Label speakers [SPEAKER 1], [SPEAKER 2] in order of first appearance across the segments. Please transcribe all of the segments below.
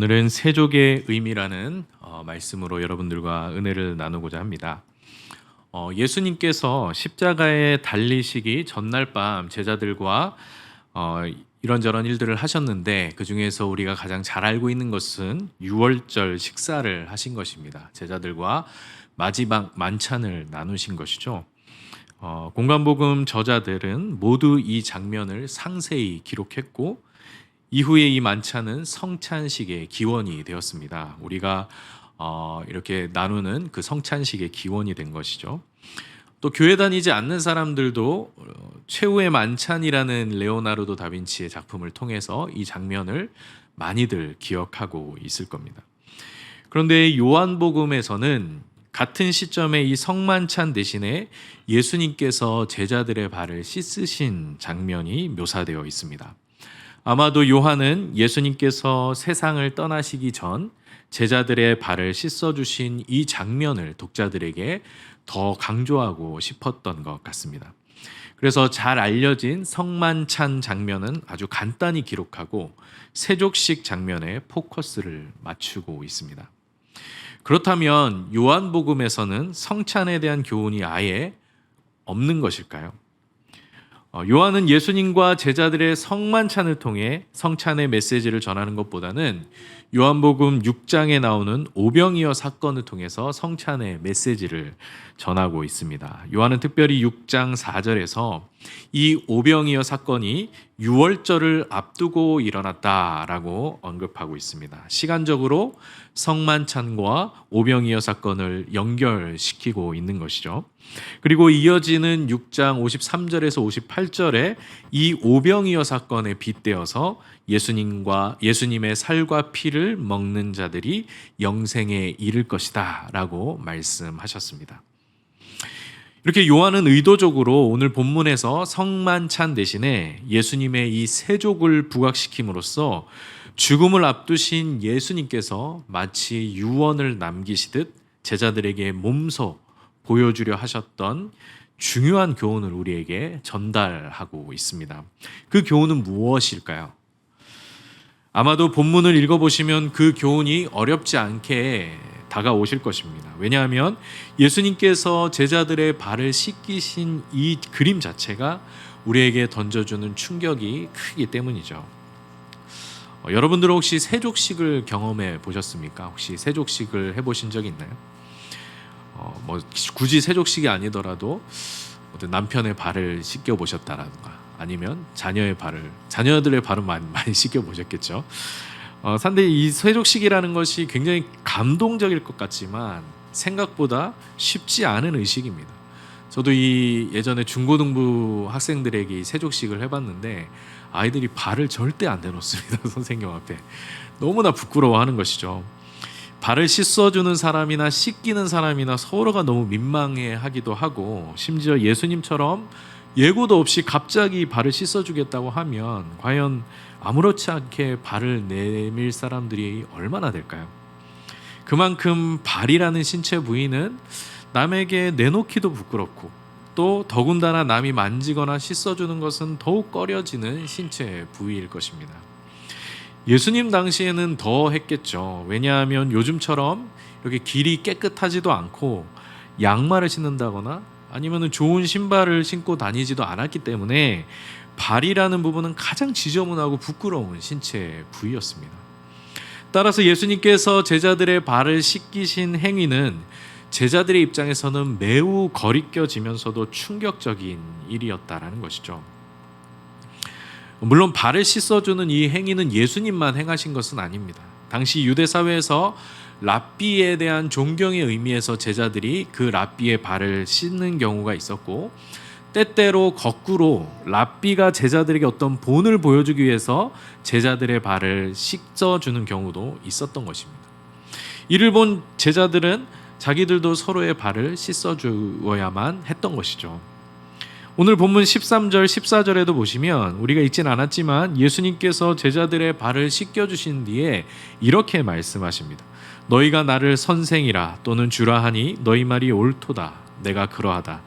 [SPEAKER 1] 오늘은 세족의 의미라는 말씀으로 여러분들과 은혜를 나누고자 합니다. 예수님께서 십자가에 달리시기 전날 밤 제자들과 이런저런 일들을 하셨는데, 그 중에서 우리가 가장 잘 알고 있는 것은 유월절 식사를 하신 것입니다. 제자들과 마지막 만찬을 나누신 것이죠. 공간복음 저자들은 모두 이 장면을 상세히 기록했고, 이후에 이 만찬은 성찬식의 기원이 되었습니다. 우리가 이렇게 나누는 그 성찬식의 기원이 된 것이죠. 또 교회 다니지 않는 사람들도 최후의 만찬이라는 레오나르도 다빈치의 작품을 통해서 이 장면을 많이들 기억하고 있을 겁니다. 그런데 요한복음에서는 같은 시점에 이 성만찬 대신에 예수님께서 제자들의 발을 씻으신 장면이 묘사되어 있습니다. 아마도 요한은 예수님께서 세상을 떠나시기 전 제자들의 발을 씻어주신 이 장면을 독자들에게 더 강조하고 싶었던 것 같습니다. 그래서 잘 알려진 성만찬 장면은 아주 간단히 기록하고 세족식 장면에 포커스를 맞추고 있습니다. 그렇다면 요한복음에서는 성찬에 대한 교훈이 아예 없는 것일까요? 요한은 예수님과 제자들의 성만찬을 통해 성찬의 메시지를 전하는 것보다는 요한복음 6장에 나오는 오병이어 사건을 통해서 성찬의 메시지를 전하고 있습니다. 요한은 특별히 6장 4절에서 이 오병이어 사건이 유월절을 앞두고 일어났다라고 언급하고 있습니다. 시간적으로 성만찬과 오병이어 사건을 연결시키고 있는 것이죠. 그리고 이어지는 6장 53절에서 58절에 이 오병이어 사건에 빗대어서 예수님의 살과 피를 먹는 자들이 영생에 이를 것이다 라고 말씀하셨습니다. 이렇게 요한은 의도적으로 오늘 본문에서 성만찬 대신에 예수님의 이 세족을 부각시킴으로써 죽음을 앞두신 예수님께서 마치 유언을 남기시듯 제자들에게 몸소 보여주려 하셨던 중요한 교훈을 우리에게 전달하고 있습니다. 그 교훈은 무엇일까요? 아마도 본문을 읽어보시면 그 교훈이 어렵지 않게 다가오실 것입니다. 왜냐하면 예수님께서 제자들의 발을 씻기신 이 그림 자체가 우리에게 던져주는 충격이 크기 때문이죠. 여러분들 혹시 세족식을 경험해 보셨습니까? 혹시 세족식을 해보신 적이 있나요? 굳이 세족식이 아니더라도 남편의 발을 씻겨 보셨다라든가, 아니면 자녀들의 발은 많이 씻겨 보셨겠죠. 근데 이 세족식이라는 것이 굉장히 감동적일 것 같지만 생각보다 쉽지 않은 의식입니다. 저도 이 예전에 중고등부 학생들에게 이 세족식을 해봤는데 아이들이 발을 절대 안 대놓습니다. 선생님 앞에. 너무나 부끄러워하는 것이죠. 발을 씻어주는 사람이나 씻기는 사람이나 서로가 너무 민망해하기도 하고, 심지어 예수님처럼 예고도 없이 갑자기 발을 씻어주겠다고 하면 과연 아무렇지 않게 발을 내밀 사람들이 얼마나 될까요? 그만큼 발이라는 신체 부위는 남에게 내놓기도 부끄럽고, 또 더군다나 남이 만지거나 씻어주는 것은 더욱 꺼려지는 신체 부위일 것입니다. 예수님 당시에는 더 했겠죠. 왜냐하면 요즘처럼 이렇게 길이 깨끗하지도 않고 양말을 신는다거나 아니면 좋은 신발을 신고 다니지도 않았기 때문에 발이라는 부분은 가장 지저분하고 부끄러운 신체 부위였습니다. 따라서 예수님께서 제자들의 발을 씻기신 행위는 제자들의 입장에서는 매우 거리껴지면서도 충격적인 일이었다라는 것이죠. 물론 발을 씻어주는 이 행위는 예수님만 행하신 것은 아닙니다. 당시 유대 사회에서 랍비에 대한 존경의 의미에서 제자들이 그 랍비의 발을 씻는 경우가 있었고, 때때로 거꾸로 랍비가 제자들에게 어떤 본을 보여주기 위해서 제자들의 발을 씻어주는 경우도 있었던 것입니다. 이를 본 제자들은 자기들도 서로의 발을 씻어주어야만 했던 것이죠. 오늘 본문 13절, 14절에도 보시면 우리가 읽진 않았지만 예수님께서 제자들의 발을 씻겨주신 뒤에 이렇게 말씀하십니다. 너희가 나를 선생이라 또는 주라 하니 너희 말이 옳도다. 내가 그러하다.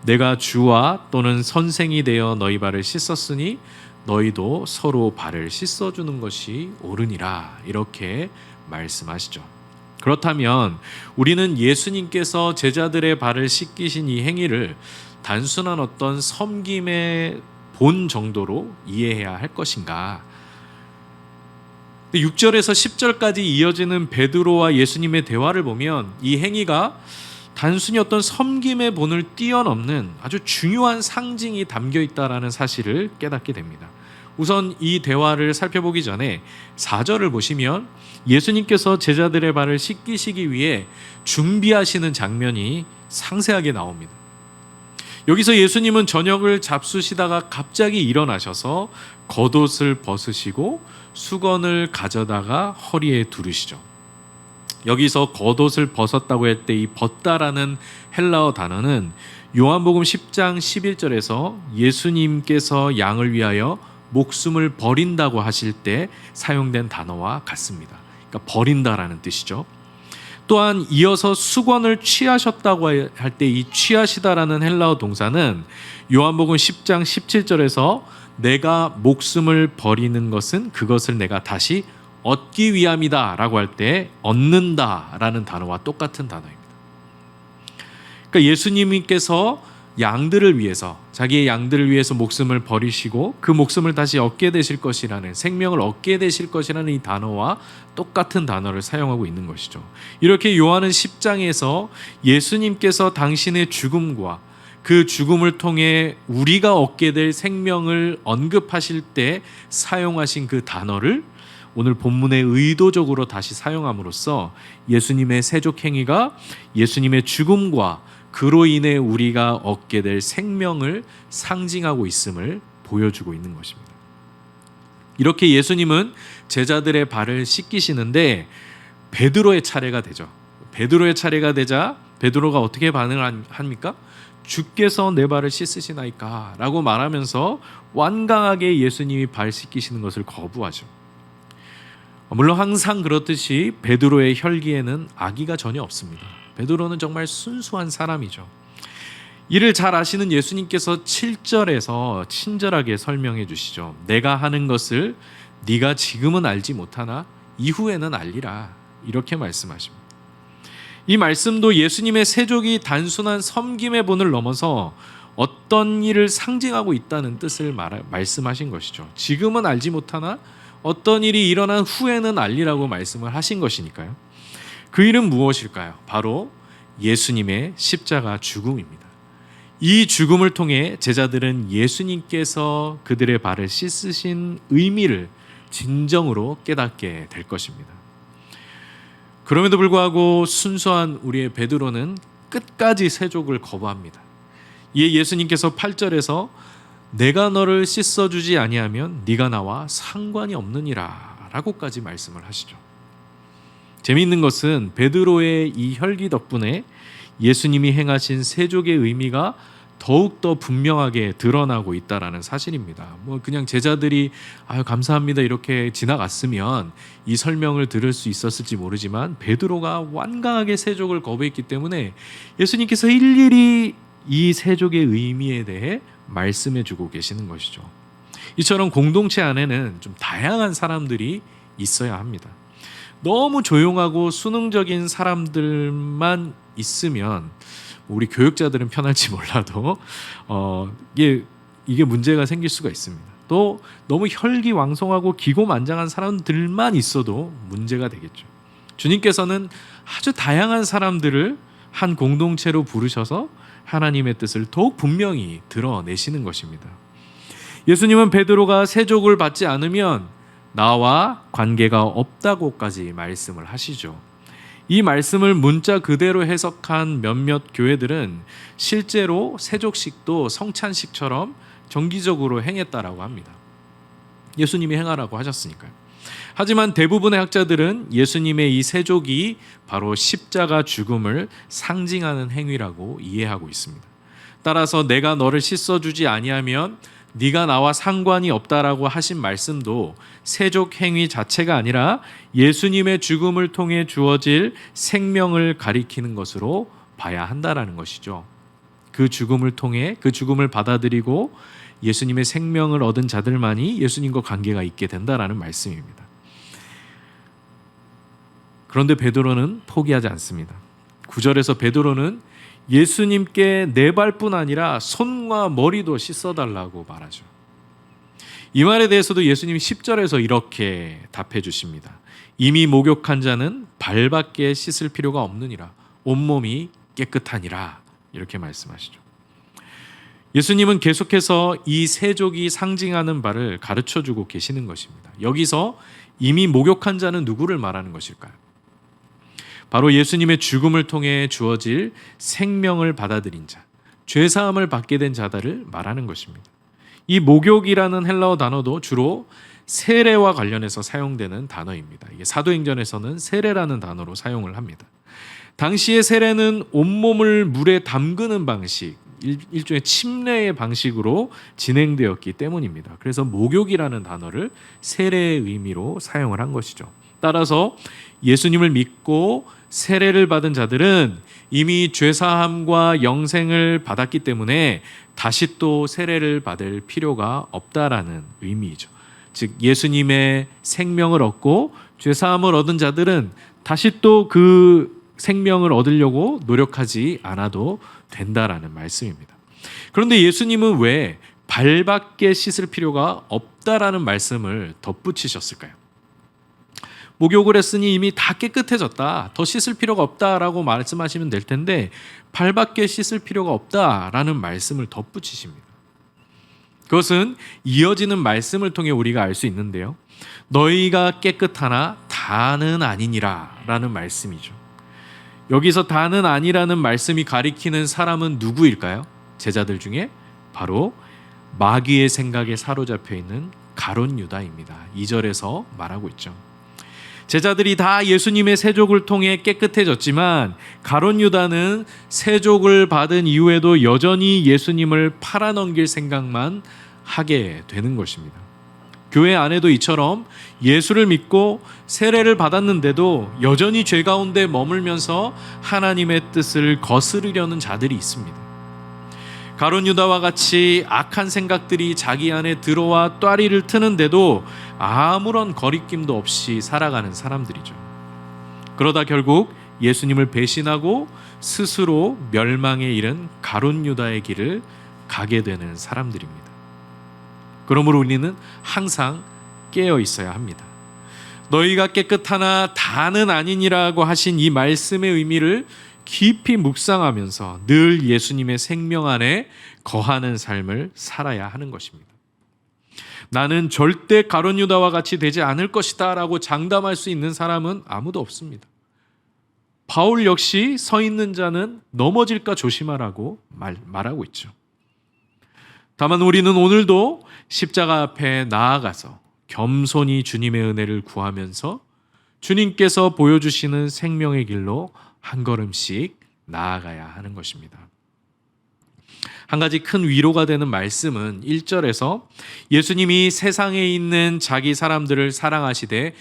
[SPEAKER 1] 내가 주와 또는 선생이 되어 너희 발을 씻었으니 너희도 서로 발을 씻어주는 것이 옳으니라 이렇게 말씀하시죠. 그렇다면 우리는 예수님께서 제자들의 발을 씻기신 이 행위를 단순한 어떤 섬김의 본 정도로 이해해야 할 것인가? 6절에서 10절까지 이어지는 베드로와 예수님의 대화를 보면 이 행위가 단순히 어떤 섬김의 본을 뛰어넘는 아주 중요한 상징이 담겨 있다는 사실을 깨닫게 됩니다. 우선 이 대화를 살펴보기 전에 4절을 보시면 예수님께서 제자들의 발을 씻기시기 위해 준비하시는 장면이 상세하게 나옵니다. 여기서 예수님은 저녁을 잡수시다가 갑자기 일어나셔서 겉옷을 벗으시고 수건을 가져다가 허리에 두르시죠. 여기서 겉옷을 벗었다고 할 때 이 벗다라는 헬라어 단어는 요한복음 10장 11절에서 예수님께서 양을 위하여 목숨을 버린다고 하실 때 사용된 단어와 같습니다. 그러니까 버린다라는 뜻이죠. 또한 이어서 수건을 취하셨다고 할 때 이 취하시다라는 헬라어 동사는 요한복음 10장 17절에서 내가 목숨을 버리는 것은 그것을 내가 다시 얻기 위함이다 라고 할 때 얻는다 라는 단어와 똑같은 단어입니다. 그러니까 예수님께서 양들을 위해서 자기의 양들을 위해서 목숨을 버리시고 그 목숨을 다시 얻게 되실 것이라는 생명을 얻게 되실 것이라는 이 단어와 똑같은 단어를 사용하고 있는 것이죠. 이렇게 요한은 10장에서 예수님께서 당신의 죽음과 그 죽음을 통해 우리가 얻게 될 생명을 언급하실 때 사용하신 그 단어를 오늘 본문에 의도적으로 다시 사용함으로써 예수님의 세족 행위가 예수님의 죽음과 그로 인해 우리가 얻게 될 생명을 상징하고 있음을 보여주고 있는 것입니다. 이렇게 예수님은 제자들의 발을 씻기시는데 베드로의 차례가 되죠. 베드로의 차례가 되자 베드로가 어떻게 반응을 합니까? 주께서 내 발을 씻으시나이까 라고 말하면서 완강하게 예수님이 발 씻기시는 것을 거부하죠. 물론 항상 그렇듯이 베드로의 혈기에는 악의가 전혀 없습니다. 베드로는 정말 순수한 사람이죠. 이를 잘 아시는 예수님께서 7절에서 친절하게 설명해 주시죠. 내가 하는 것을 네가 지금은 알지 못하나 이후에는 알리라 이렇게 말씀하십니다. 이 말씀도 예수님의 세족이 단순한 섬김의 본을 넘어서 어떤 일을 상징하고 있다는 뜻을 말씀하신 것이죠. 지금은 알지 못하나 어떤 일이 일어난 후에는 알리라고 말씀을 하신 것이니까요. 그 일은 무엇일까요? 바로 예수님의 십자가 죽음입니다. 이 죽음을 통해 제자들은 예수님께서 그들의 발을 씻으신 의미를 진정으로 깨닫게 될 것입니다. 그럼에도 불구하고 순수한 우리의 베드로는 끝까지 세족을 거부합니다. 이에 예수님께서 8절에서 내가 너를 씻어주지 아니하면 네가 나와 상관이 없느니라 라고까지 말씀을 하시죠. 재미있는 것은 베드로의 이 혈기 덕분에 예수님이 행하신 세족의 의미가 더욱더 분명하게 드러나고 있다는 사실입니다. 그냥 제자들이 아유 감사합니다 이렇게 지나갔으면 이 설명을 들을 수 있었을지 모르지만 베드로가 완강하게 세족을 거부했기 때문에 예수님께서 일일이 이 세족의 의미에 대해 말씀해주고 계시는 것이죠. 이처럼 공동체 안에는 좀 다양한 사람들이 있어야 합니다. 너무 조용하고 수능적인 사람들만 있으면 우리 교육자들은 편할지 몰라도 이게 문제가 생길 수가 있습니다. 또 너무 혈기왕성하고 기고만장한 사람들만 있어도 문제가 되겠죠. 주님께서는 아주 다양한 사람들을 한 공동체로 부르셔서 하나님의 뜻을 더욱 분명히 드러내시는 것입니다. 예수님은 베드로가 세족을 받지 않으면 나와 관계가 없다고까지 말씀을 하시죠. 이 말씀을 문자 그대로 해석한 몇몇 교회들은 실제로 세족식도 성찬식처럼 정기적으로 행했다라고 합니다. 예수님이 행하라고 하셨으니까요. 하지만 대부분의 학자들은 예수님의 이 세족이 바로 십자가 죽음을 상징하는 행위라고 이해하고 있습니다. 따라서 내가 너를 씻어주지 아니하면 네가 나와 상관이 없다라고 하신 말씀도 세족 행위 자체가 아니라 예수님의 죽음을 통해 주어질 생명을 가리키는 것으로 봐야 한다라는 것이죠. 그 죽음을 통해 그 죽음을 받아들이고 예수님의 생명을 얻은 자들만이 예수님과 관계가 있게 된다라는 말씀입니다. 그런데 베드로는 포기하지 않습니다. 9절에서 베드로는 예수님께 네 발뿐 아니라 손과 머리도 씻어달라고 말하죠. 이 말에 대해서도 예수님이 10절에서 이렇게 답해 주십니다. 이미 목욕한 자는 발밖에 씻을 필요가 없느니라. 온몸이 깨끗하니라. 이렇게 말씀하시죠. 예수님은 계속해서 이 세족이 상징하는 바를 가르쳐주고 계시는 것입니다. 여기서 이미 목욕한 자는 누구를 말하는 것일까요? 바로 예수님의 죽음을 통해 주어질 생명을 받아들인 자, 죄사함을 받게 된 자들을 말하는 것입니다. 이 목욕이라는 헬라어 단어도 주로 세례와 관련해서 사용되는 단어입니다. 이게 사도행전에서는 세례라는 단어로 사용을 합니다. 당시의 세례는 온몸을 물에 담그는 방식, 일종의 침례의 방식으로 진행되었기 때문입니다. 그래서 목욕이라는 단어를 세례의 의미로 사용을 한 것이죠. 따라서 예수님을 믿고 세례를 받은 자들은 이미 죄사함과 영생을 받았기 때문에 다시 또 세례를 받을 필요가 없다라는 의미이죠. 즉 예수님의 생명을 얻고 죄사함을 얻은 자들은 다시 또 그 생명을 얻으려고 노력하지 않아도 된다라는 말씀입니다. 그런데 예수님은 왜 발밖에 씻을 필요가 없다라는 말씀을 덧붙이셨을까요? 목욕을 했으니 이미 다 깨끗해졌다. 더 씻을 필요가 없다라고 말씀하시면 될 텐데 발밖에 씻을 필요가 없다라는 말씀을 덧붙이십니다. 그것은 이어지는 말씀을 통해 우리가 알 수 있는데요. 너희가 깨끗하나 다는 아니니라 라는 말씀이죠. 여기서 다는 아니라는 말씀이 가리키는 사람은 누구일까요? 제자들 중에 바로 마귀의 생각에 사로잡혀 있는 가룟 유다입니다. 2절에서 말하고 있죠. 제자들이 다 예수님의 세족을 통해 깨끗해졌지만 가룟 유다는 세족을 받은 이후에도 여전히 예수님을 팔아넘길 생각만 하게 되는 것입니다. 교회 안에도 이처럼 예수를 믿고 세례를 받았는데도 여전히 죄 가운데 머물면서 하나님의 뜻을 거스르려는 자들이 있습니다. 가룟 유다와 같이 악한 생각들이 자기 안에 들어와 뙬리를 트는데도 아무런 거리낌도 없이 살아가는 사람들이죠. 그러다 결국 예수님을 배신하고 스스로 멸망에 이른 가룟 유다의 길을 가게 되는 사람들입니다. 그러므로 우리는 항상 깨어 있어야 합니다. 너희가 깨끗하나 다는 아니니라고 하신 이 말씀의 의미를 깊이 묵상하면서 늘 예수님의 생명 안에 거하는 삶을 살아야 하는 것입니다. 나는 절대 가룟 유다와 같이 되지 않을 것이다 라고 장담할 수 있는 사람은 아무도 없습니다. 바울 역시 서 있는 자는 넘어질까 조심하라고 말하고 있죠. 다만 우리는 오늘도 십자가 앞에 나아가서 겸손히 주님의 은혜를 구하면서 주님께서 보여주시는 생명의 길로 한 걸음씩 나아가야 하는 것입니다. 한 가지 큰 위로가 되는 말씀은 1절에서 예수님이 세상에 있는 자기 사람들을 사랑하시되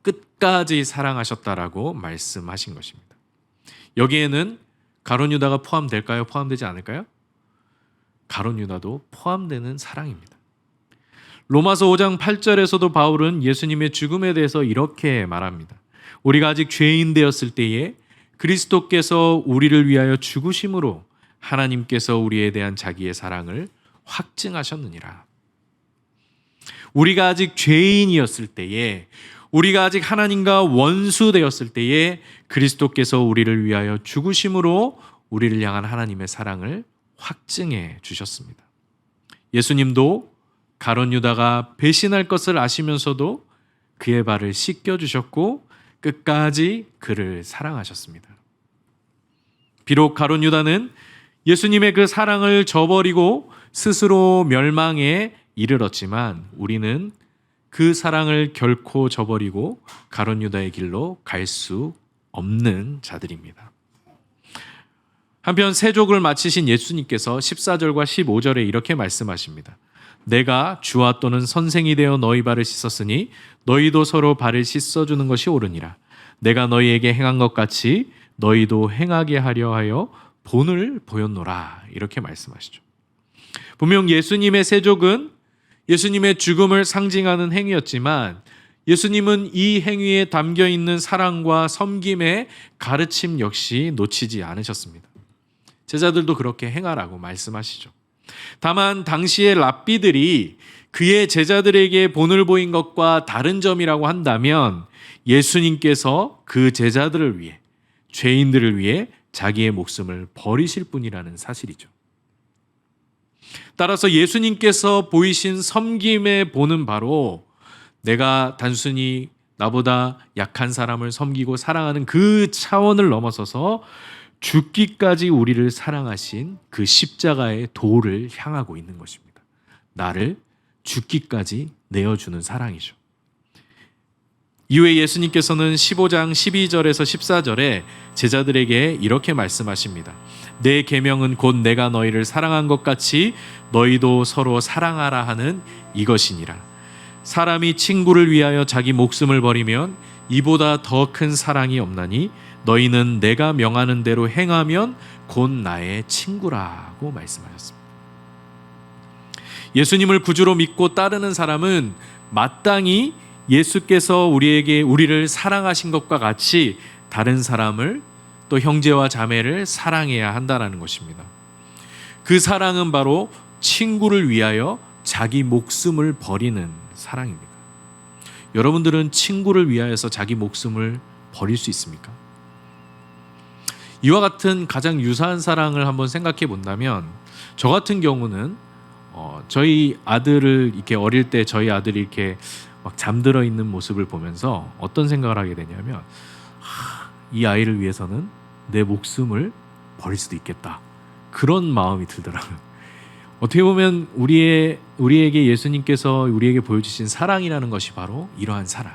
[SPEAKER 1] 끝까지 사랑하셨다라고 말씀하신 것입니다. 여기에는 가룟 유다가 포함될까요? 포함되지 않을까요? 가룟 유다도 포함되는 사랑입니다. 로마서 5장 8절에서도 바울은 예수님의 죽음에 대해서 이렇게 말합니다. 우리가 아직 죄인 되었을 때에 그리스도께서 우리를 위하여 죽으심으로 하나님께서 우리에 대한 자기의 사랑을 확증하셨느니라. 우리가 아직 죄인이었을 때에, 우리가 아직 하나님과 원수 되었을 때에 그리스도께서 우리를 위하여 죽으심으로 우리를 향한 하나님의 사랑을 확증해 주셨습니다. 예수님도 가룟 유다가 배신할 것을 아시면서도 그의 발을 씻겨 주셨고 끝까지 그를 사랑하셨습니다. 비록 가룟 유다는 예수님의 그 사랑을 저버리고 스스로 멸망에 이르렀지만 우리는 그 사랑을 결코 저버리고 가룟 유다의 길로 갈 수 없는 자들입니다. 한편 세족을 마치신 예수님께서 14절과 15절에 이렇게 말씀하십니다. 내가 주와 또는 선생이 되어 너희 발을 씻었으니 너희도 서로 발을 씻어주는 것이 옳으니라. 내가 너희에게 행한 것 같이 너희도 행하게 하려 하여 본을 보였노라 이렇게 말씀하시죠. 분명 예수님의 세족은 예수님의 죽음을 상징하는 행위였지만 예수님은 이 행위에 담겨 있는 사랑과 섬김의 가르침 역시 놓치지 않으셨습니다. 제자들도 그렇게 행하라고 말씀하시죠. 다만 당시의 랍비들이 그의 제자들에게 본을 보인 것과 다른 점이라고 한다면 예수님께서 그 제자들을 위해, 죄인들을 위해 자기의 목숨을 버리실 분이라는 사실이죠. 따라서 예수님께서 보이신 섬김의 본은 바로 내가 단순히 나보다 약한 사람을 섬기고 사랑하는 그 차원을 넘어서서 죽기까지 우리를 사랑하신 그 십자가의 도를 향하고 있는 것입니다. 나를 죽기까지 내어주는 사랑이죠. 이후에 예수님께서는 15장 12절에서 14절에 제자들에게 이렇게 말씀하십니다. 내 계명은 곧 내가 너희를 사랑한 것 같이 너희도 서로 사랑하라 하는 이것이니라. 사람이 친구를 위하여 자기 목숨을 버리면 이보다 더 큰 사랑이 없나니 너희는 내가 명하는 대로 행하면 곧 나의 친구라고 말씀하셨습니다. 예수님을 구주로 믿고 따르는 사람은 마땅히 예수께서 우리를 사랑하신 것과 같이 다른 사람을 또 형제와 자매를 사랑해야 한다는 것입니다. 그 사랑은 바로 친구를 위하여 자기 목숨을 버리는 사랑입니다. 여러분들은 친구를 위하여서 자기 목숨을 버릴 수 있습니까? 이와 같은 가장 유사한 사랑을 한번 생각해 본다면 저 같은 경우는 저희 아들을 이렇게 어릴 때 저희 아들이 이렇게 막 잠들어 있는 모습을 보면서 어떤 생각을 하게 되냐면 이 아이를 위해서는 내 목숨을 버릴 수도 있겠다 그런 마음이 들더라고요. 어떻게 보면 우리에게 예수님께서 우리에게 보여주신 사랑이라는 것이 바로 이러한 사랑,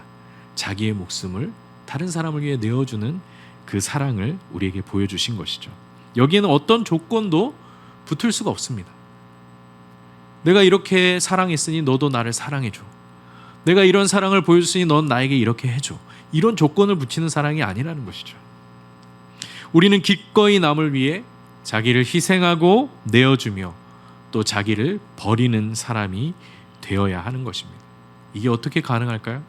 [SPEAKER 1] 자기의 목숨을 다른 사람을 위해 내어주는 그 사랑을 우리에게 보여주신 것이죠. 여기에는 어떤 조건도 붙을 수가 없습니다. 내가 이렇게 사랑했으니 너도 나를 사랑해줘. 내가 이런 사랑을 보여줬으니 넌 나에게 이렇게 해줘. 이런 조건을 붙이는 사랑이 아니라는 것이죠. 우리는 기꺼이 남을 위해 자기를 희생하고 내어주며 또 자기를 버리는 사람이 되어야 하는 것입니다. 이게 어떻게 가능할까요?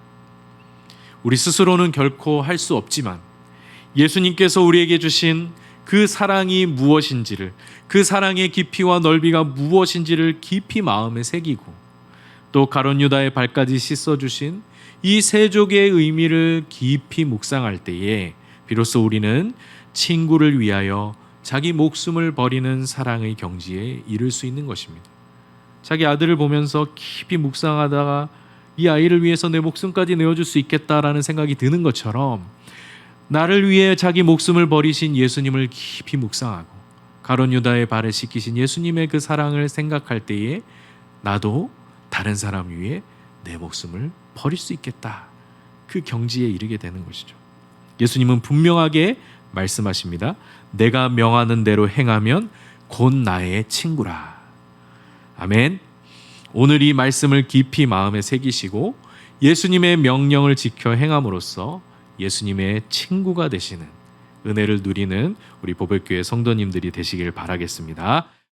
[SPEAKER 1] 우리 스스로는 결코 할 수 없지만 예수님께서 우리에게 주신 그 사랑이 무엇인지를, 그 사랑의 깊이와 넓이가 무엇인지를 깊이 마음에 새기고 또 가룟 유다의 발까지 씻어주신 이 세족의 의미를 깊이 묵상할 때에 비로소 우리는 친구를 위하여 자기 목숨을 버리는 사랑의 경지에 이를 수 있는 것입니다. 자기 아들을 보면서 깊이 묵상하다가 이 아이를 위해서 내 목숨까지 내어줄 수 있겠다라는 생각이 드는 것처럼 나를 위해 자기 목숨을 버리신 예수님을 깊이 묵상하고 가룟 유다의 발을 씻기신 예수님의 그 사랑을 생각할 때에 나도 다른 사람 위해 내 목숨을 버릴 수 있겠다. 그 경지에 이르게 되는 것이죠. 예수님은 분명하게 말씀하십니다. 내가 명하는 대로 행하면 곧 나의 친구라. 아멘. 오늘 이 말씀을 깊이 마음에 새기시고 예수님의 명령을 지켜 행함으로써 예수님의 친구가 되시는 은혜를 누리는 우리 보배교회 성도님들이 되시길 바라겠습니다.